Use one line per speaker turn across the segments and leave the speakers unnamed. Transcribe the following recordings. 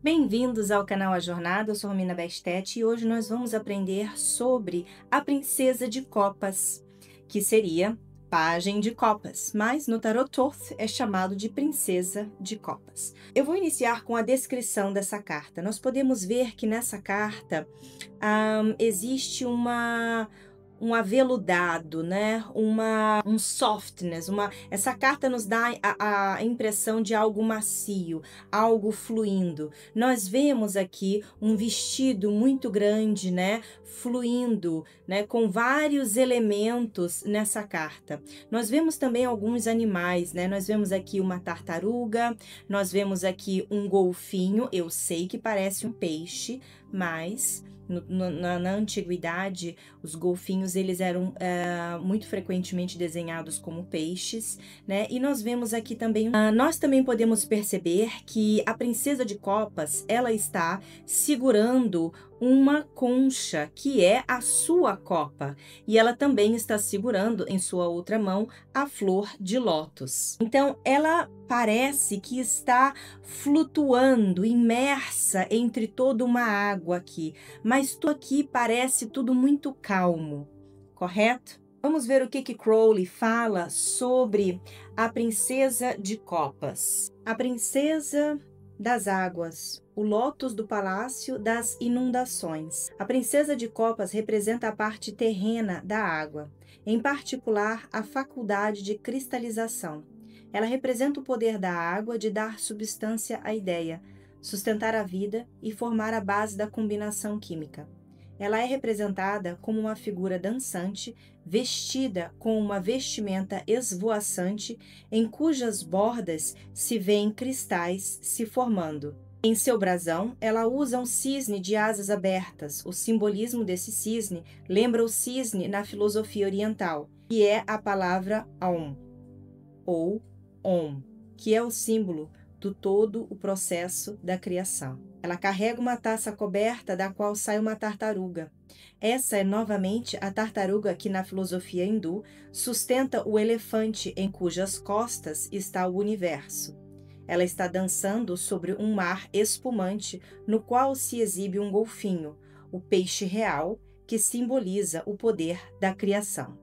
Bem-vindos ao canal A Jornada, eu sou Romina Bestet e hoje nós vamos aprender sobre a Princesa de Copas, que seria Pajem de Copas, mas no Tarot Thoth é chamado de Princesa de Copas. Eu vou iniciar com a descrição dessa carta. Nós podemos ver que nessa carta existe um aveludado, né? Um softness, essa carta nos dá a impressão de algo macio, algo fluindo. Nós vemos aqui um vestido muito grande, né? Fluindo, né? Com vários elementos nessa carta. Nós vemos também alguns animais, né? Nós vemos aqui uma tartaruga, nós vemos aqui um golfinho. Eu sei que parece um peixe, mas na antiguidade, os golfinhos eles eram muito frequentemente desenhados como peixes, né? E nós vemos aqui também, nós também podemos perceber que a Princesa de Copas, ela está segurando uma concha, que é a sua copa, e ela também está segurando em sua outra mão a flor de lótus. Então, ela parece que está flutuando, imersa entre toda uma água aqui, mas tudo aqui parece tudo muito calmo, correto? Vamos ver o que Crowley fala sobre a Princesa de Copas. A Princesa das Águas, o lótus do palácio das inundações. A Princesa de Copas representa a parte terrena da água, em particular a faculdade de cristalização. Ela representa o poder da água de dar substância à ideia, sustentar a vida e formar a base da combinação química. Ela é representada como uma figura dançante, vestida com uma vestimenta esvoaçante, em cujas bordas se vêem cristais se formando. Em seu brasão, ela usa um cisne de asas abertas. O simbolismo desse cisne lembra o cisne na filosofia oriental, que é a palavra Aum, ou Om, que é o símbolo do todo o processo da criação. Ela carrega uma taça coberta da qual sai uma tartaruga. Essa é novamente a tartaruga que na filosofia hindu sustenta o elefante em cujas costas está o universo. Ela está dançando sobre um mar espumante no qual se exibe um golfinho, o peixe real, que simboliza o poder da criação.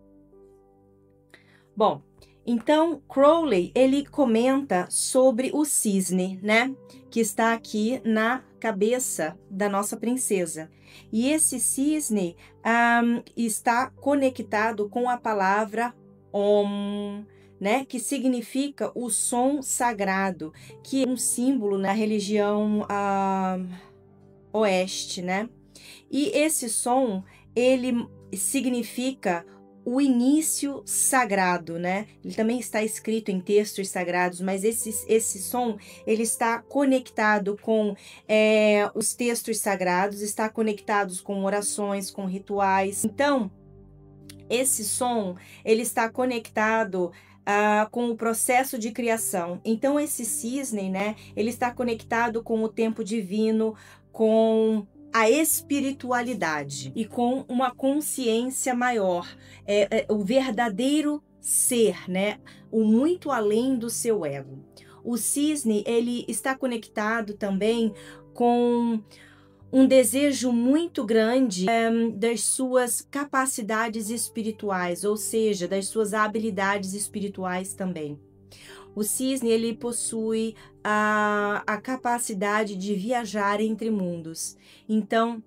Bom, então, Crowley, ele comenta sobre o cisne, né? Que está aqui na cabeça da nossa princesa. E esse cisne está conectado com a palavra Om, né? Que significa o som sagrado, que é um símbolo na religião oeste, né? E esse som, ele significa o início sagrado, né? Ele também está escrito em textos sagrados, mas esse som, ele está conectado com os textos sagrados, está conectado com orações, com rituais. Então, esse som, ele está conectado com o processo de criação. Então, esse cisne, né? Ele está conectado com o tempo divino, com a espiritualidade e com uma consciência maior, o verdadeiro ser, né? O muito além do seu ego. O cisne, ele está conectado também com um desejo muito grande das suas capacidades espirituais, ou seja, das suas habilidades espirituais também. O cisne, ele possui a capacidade de viajar entre mundos. Então,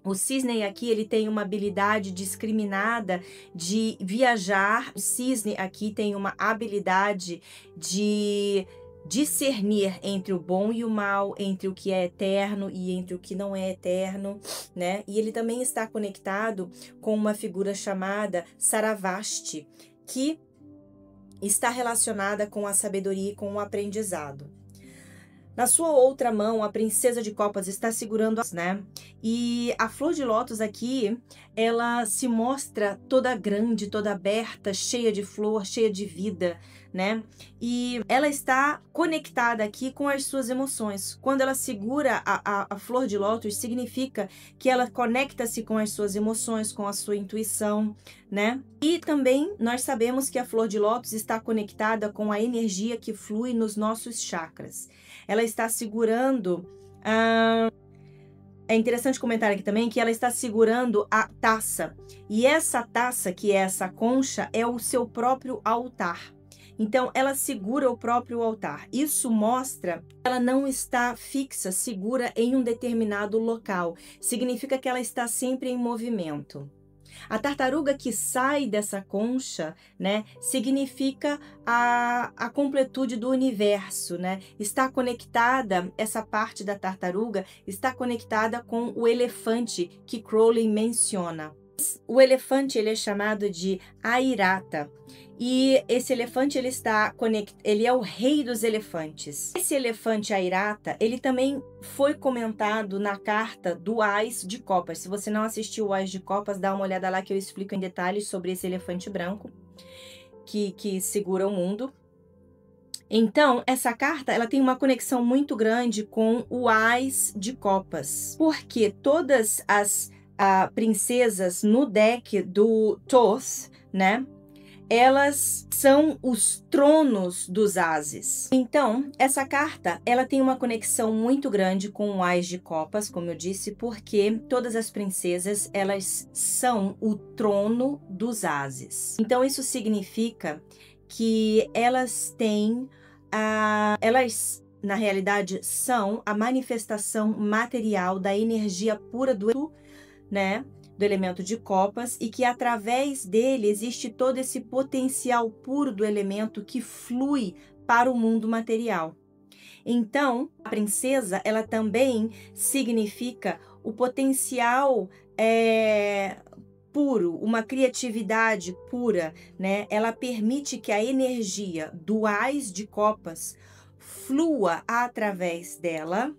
o cisne aqui, ele tem uma habilidade discriminada de viajar. O cisne aqui tem uma habilidade de discernir entre o bom e o mal, entre o que é eterno e entre o que não é eterno, né? E ele também está conectado com uma figura chamada Saravasti, que está relacionada com a sabedoria e com o aprendizado. Na sua outra mão, a Princesa de Copas está segurando, né? E a flor de lótus aqui, ela se mostra toda grande, toda aberta, cheia de flor, cheia de vida, né? E ela está conectada aqui com as suas emoções. Quando ela segura a flor de lótus, significa que ela conecta-se com as suas emoções, com a sua intuição, né? E também nós sabemos que a flor de lótus está conectada com a energia que flui nos nossos chakras. Ela está segurando É interessante comentar aqui também que ela está segurando a taça. E essa taça, que é essa concha, é o seu próprio altar. Então, ela segura o próprio altar. Isso mostra que ela não está fixa, segura em um determinado local. Significa que ela está sempre em movimento. A tartaruga que sai dessa concha, né, significa a completude do universo, né? Está conectada, essa parte da tartaruga está conectada com o elefante que Crowley menciona. O elefante, ele é chamado de Airata. E esse elefante, ele é o rei dos elefantes. Esse elefante Airata, ele também foi comentado na carta do Ás de Copas. Se você não assistiu o Ás de Copas, dá uma olhada lá que eu explico em detalhes sobre esse elefante branco que segura o mundo. Então, essa carta, ela tem uma conexão muito grande com o Ás de Copas. Porque todas as princesas no deck do Thoth, né? Elas são os tronos dos ases. Então, essa carta, ela tem uma conexão muito grande com o Ás de Copas, como eu disse, porque todas as princesas, elas são o trono dos ases. Então, isso significa que elas têm elas, na realidade, são a manifestação material da energia pura do, né? Do elemento de copas, e que através dele existe todo esse potencial puro do elemento que flui para o mundo material. Então, a princesa, ela também significa o potencial puro, uma criatividade pura, né? Ela permite que a energia do Ás de Copas flua através dela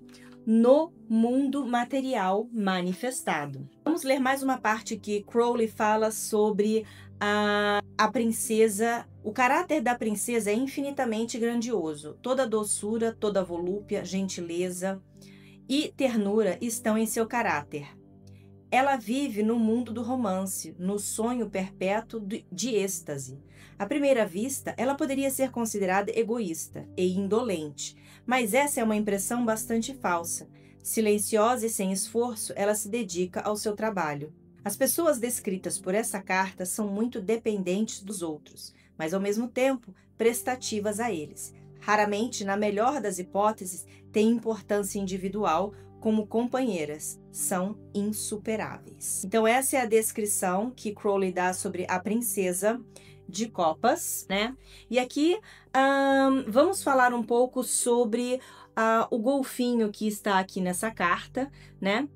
no mundo material manifestado. Vamos ler mais uma parte que Crowley fala sobre a princesa. O caráter da princesa é infinitamente grandioso. Toda doçura, toda volúpia, gentileza e ternura estão em seu caráter. Ela vive no mundo do romance, no sonho perpétuo de êxtase. À primeira vista, ela poderia ser considerada egoísta e indolente, mas essa é uma impressão bastante falsa. Silenciosa e sem esforço, ela se dedica ao seu trabalho. As pessoas descritas por essa carta são muito dependentes dos outros, mas ao mesmo tempo prestativas a eles. Raramente, na melhor das hipóteses, têm importância individual, como companheiras, são insuperáveis. Então essa é a descrição que Crowley dá sobre a princesa de copas, né? E aqui vamos falar um pouco sobre o golfinho que está aqui nessa carta, né?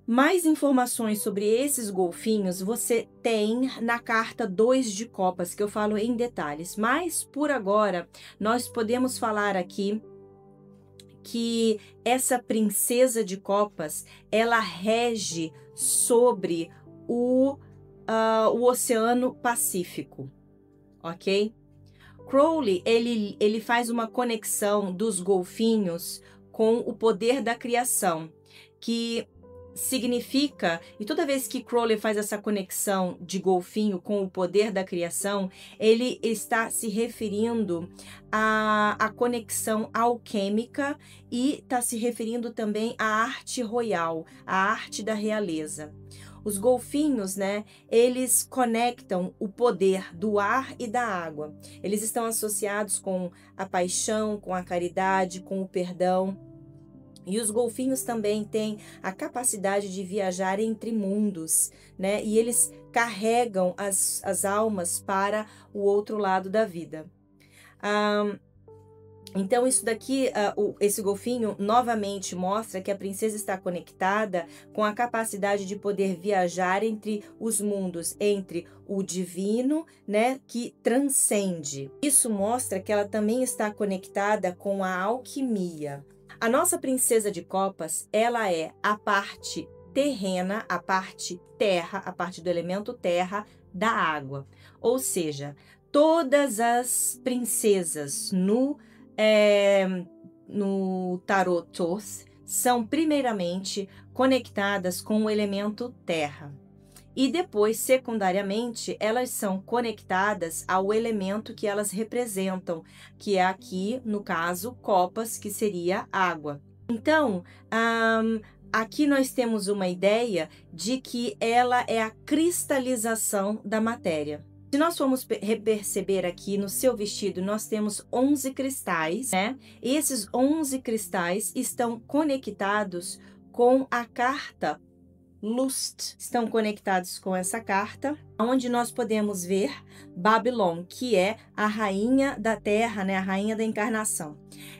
Mais informações sobre esses golfinhos você tem na carta 2 de copas, que eu falo em detalhes. Mas, por agora, nós podemos falar aqui que essa princesa de copas, ela rege sobre o Oceano Pacífico, ok? Crowley, ele faz uma conexão dos golfinhos com o poder da criação, que significa, e toda vez que Crowley faz essa conexão de golfinho com o poder da criação, ele está se referindo à conexão alquímica e está se referindo também à arte royal, à arte da realeza. Os golfinhos, né, eles conectam o poder do ar e da água. Eles estão associados com a paixão, com a caridade, com o perdão. E os golfinhos também têm a capacidade de viajar entre mundos, né? E eles carregam as almas para o outro lado da vida. Então, isso daqui, esse golfinho, novamente mostra que a princesa está conectada com a capacidade de poder viajar entre os mundos, entre o divino, né, que transcende. Isso mostra que ela também está conectada com a alquimia. A nossa princesa de copas, ela é a parte terrena, a parte terra, a parte do elemento terra da água. Ou seja, todas as princesas no Tarot Thoth são primeiramente conectadas com o elemento terra. E depois, secundariamente, elas são conectadas ao elemento que elas representam, que é aqui, no caso, copas, que seria água. Então, aqui nós temos uma ideia de que ela é a cristalização da matéria. Se nós formos perceber aqui no seu vestido, nós temos 11 cristais, né? Esses 11 cristais estão conectados com a carta Lust. Estão conectados com essa carta, onde nós podemos ver Babylon, que é a rainha da terra, né? A rainha da encarnação.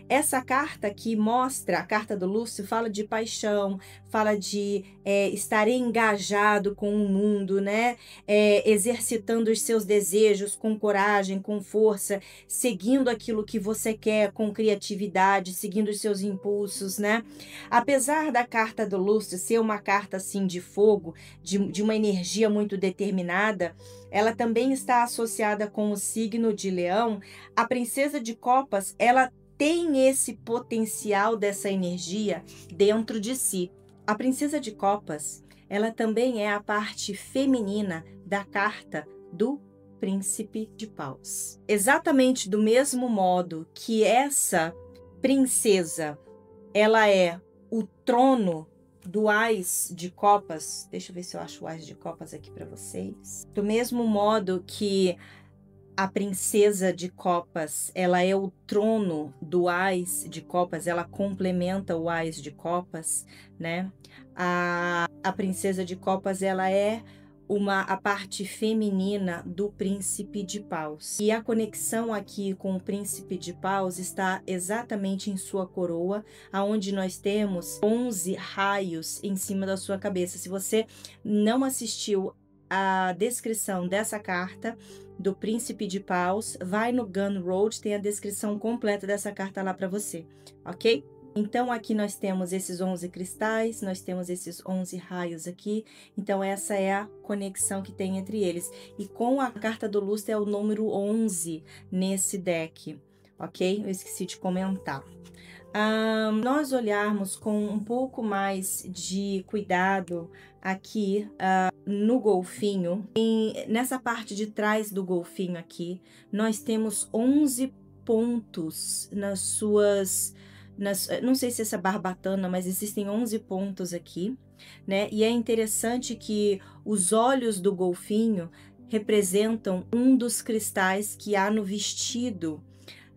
Essa carta aqui mostra, a carta do Lúcio fala de paixão, fala de estar engajado com o mundo, né? Exercitando os seus desejos com coragem, com força, seguindo aquilo que você quer com criatividade, seguindo os seus impulsos, né? Apesar da carta do Lúcio ser uma carta assim de fogo, de uma energia muito determinada, ela também está associada com o signo de Leão. A princesa de copas, ela tem esse potencial dessa energia dentro de si. A princesa de copas, ela também é a parte feminina da carta do príncipe de paus. Exatamente do mesmo modo que essa princesa, ela é o trono do Ás de copas. Deixa eu ver se eu acho o Ás de copas aqui para vocês. Do mesmo modo que a princesa de copas, ela é o trono do Ás de copas, ela complementa o Ás de copas, né? A princesa de copas, ela é a parte feminina do príncipe de paus. E a conexão aqui com o príncipe de paus está exatamente em sua coroa, aonde nós temos 11 raios em cima da sua cabeça. Se você não assistiu a descrição dessa carta do príncipe de paus, vai no Gumroad, tem a descrição completa dessa carta lá para você, ok? Então, aqui nós temos esses 11 cristais, nós temos esses 11 raios aqui. Então, essa é a conexão que tem entre eles. E com a carta do lustre é o número 11 nesse deck, ok? Eu esqueci de comentar. Nós olharmos com um pouco mais de cuidado aqui no golfinho, nessa parte de trás do golfinho aqui, nós temos 11 pontos nas suas... não sei se essa barbatana, mas existem 11 pontos aqui, né? E é interessante que os olhos do golfinho representam um dos cristais que há no vestido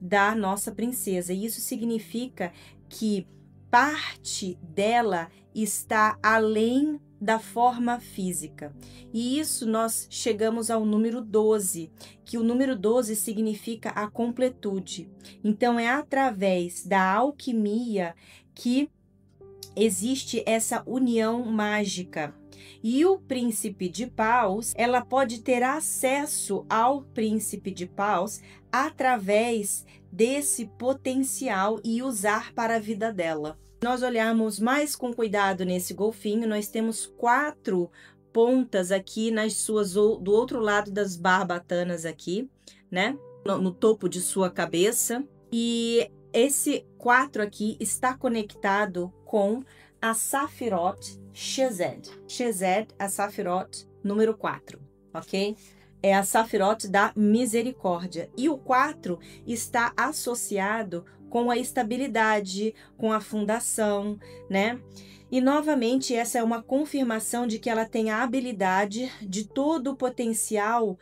da nossa princesa. E isso significa que parte dela está além da forma física. E isso nós chegamos ao número 12, que o número 12 significa a completude. Então é através da alquimia que existe essa união mágica. E o príncipe de paus, ela pode ter acesso ao príncipe de paus através desse potencial e usar para a vida dela. Nós olharmos mais com cuidado nesse golfinho, nós temos 4 pontas aqui nas suas, do outro lado das barbatanas aqui, né? No topo de sua cabeça. E esse 4 aqui está conectado com a Safirot Chesed. Chesed, a Safirot número 4, ok? É a Safirot da misericórdia. E o 4 está associado com a estabilidade, com a fundação, né? E novamente essa é uma confirmação de que ela tem a habilidade de todo o potencial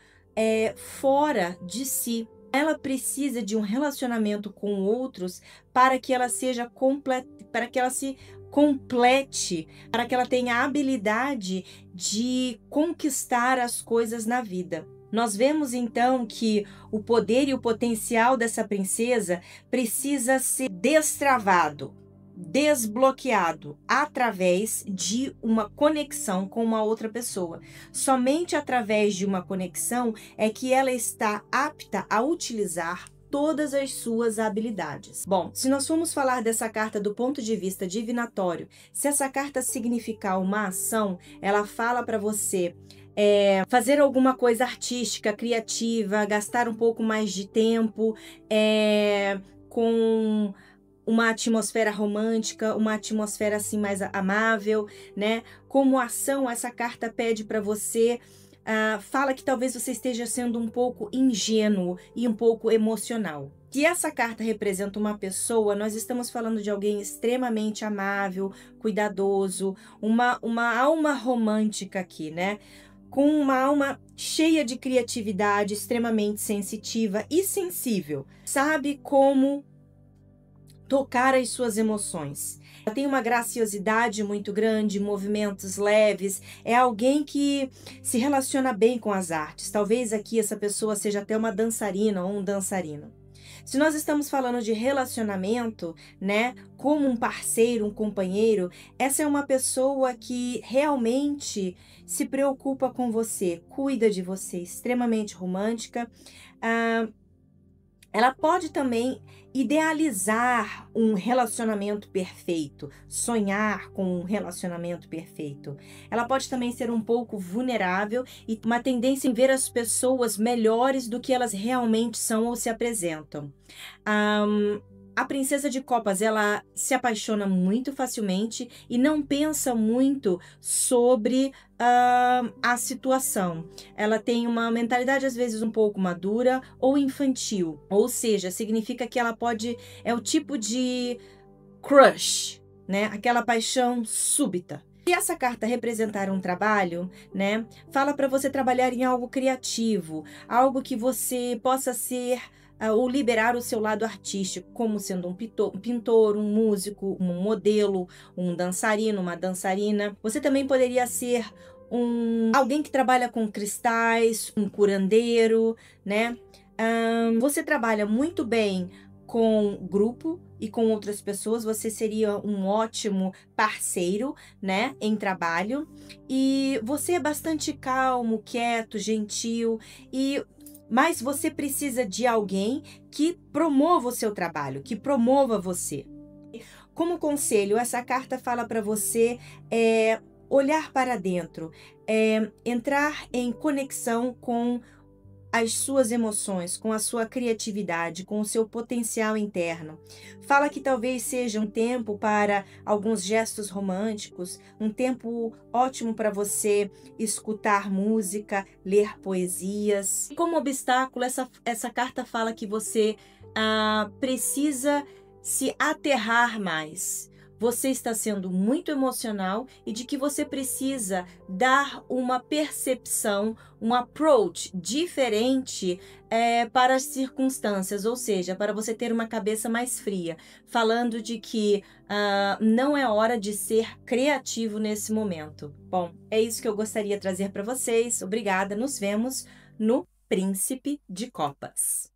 fora de si. Ela precisa de um relacionamento com outros para que ela seja completa, para que ela se complete, para que ela tenha a habilidade de conquistar as coisas na vida. Nós vemos então que o poder e o potencial dessa princesa precisa ser destravado, desbloqueado através de uma conexão com uma outra pessoa. Somente através de uma conexão é que ela está apta a utilizar todas as suas habilidades. Bom, se nós formos falar dessa carta do ponto de vista divinatório, se essa carta significar uma ação, ela fala para você fazer alguma coisa artística, criativa, gastar um pouco mais de tempo com uma atmosfera romântica, uma atmosfera assim mais amável, né? Como ação, essa carta pede para você, fala que talvez você esteja sendo um pouco ingênuo e um pouco emocional. que essa carta representa uma pessoa, nós estamos falando de alguém extremamente amável, cuidadoso, uma alma romântica aqui, né? Com uma alma cheia de criatividade, extremamente sensitiva e sensível. Sabe como tocar as suas emoções. Ela tem uma graciosidade muito grande, movimentos leves, é alguém que se relaciona bem com as artes. Talvez aqui essa pessoa seja até uma dançarina ou um dançarino. Se nós estamos falando de relacionamento, né, como um parceiro, um companheiro, essa é uma pessoa que realmente se preocupa com você, cuida de você, extremamente romântica. Ela pode também idealizar um relacionamento perfeito, sonhar com um relacionamento perfeito. Ela pode também ser um pouco vulnerável e uma tendência em ver as pessoas melhores do que elas realmente são ou se apresentam. A princesa de copas, ela se apaixona muito facilmente e não pensa muito sobre a situação. Ela tem uma mentalidade às vezes um pouco madura ou infantil, ou seja, significa que ela é o tipo de crush, né? Aquela paixão súbita. Se essa carta representar um trabalho, né, fala para você trabalhar em algo criativo, algo que você possa ser ou liberar o seu lado artístico, como sendo um pintor, um músico, um modelo, um dançarino, uma dançarina. Você também poderia ser alguém que trabalha com cristais, um curandeiro, né? Você trabalha muito bem com grupo e com outras pessoas, você seria um ótimo parceiro, né, em trabalho. E você é bastante calmo, quieto, gentil, mas você precisa de alguém que promova o seu trabalho, que promova você. Como conselho, essa carta fala para você olhar para dentro, entrar em conexão com as suas emoções, com a sua criatividade, com o seu potencial interno. Fala que talvez seja um tempo para alguns gestos românticos, um tempo ótimo para você escutar música, ler poesias. Como obstáculo, essa carta fala que você precisa se aterrar mais. Você está sendo muito emocional e de que você precisa dar uma percepção, um approach diferente para as circunstâncias, ou seja, para você ter uma cabeça mais fria, falando de que não é hora de ser criativo nesse momento. Bom, é isso que eu gostaria de trazer para vocês. Obrigada, nos vemos no Príncipe de Copas.